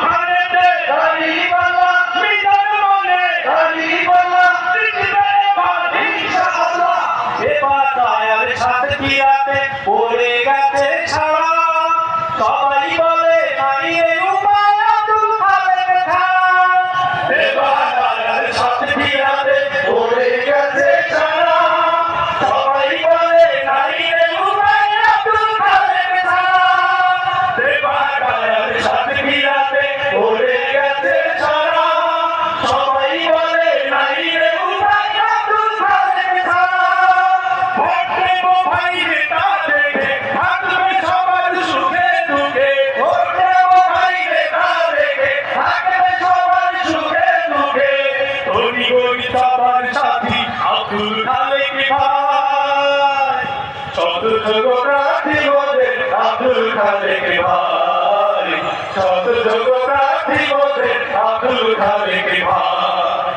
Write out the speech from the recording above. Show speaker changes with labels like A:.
A: খানেতে দাড়িওয়ালা মিজান মনে দাড়িওয়ালা জিতবে এবার ইনশাআল্লাহ। এবার দয়ার সাথে পিয়াতে পড়ে গেছে ছাড়া, সবাই বলে নাই রে উপায় আব্দুল খালেক খান। এবার দয়ার সাথে পিয়াতে পড়ে গেছে ছাড়া, সবাই বলে নাই রে উপায় আব্দুল খালেক খান। এবার দয়ার সাথে পিয়াতে পড়ে গেছে ছাড়া, সবাই বলে নাই রে উপায় আব্দুল খালেক খান। ভোট দেব ভাই নেতা দেখে থাকবে সবার সুখে দুঃখে, ভোট দেব ভাই নেতা দেখে থাকবে সবার সুখে দুঃখে। ধনী গরিব সবার সাথী আব্দুল খালেক ভাই, শত যোগ্য প্রার্থী মোদের আব্দুল খালেক ভাই, শত যোগ্য প্রার্থী মোদের আব্দুল খালেক ভাই।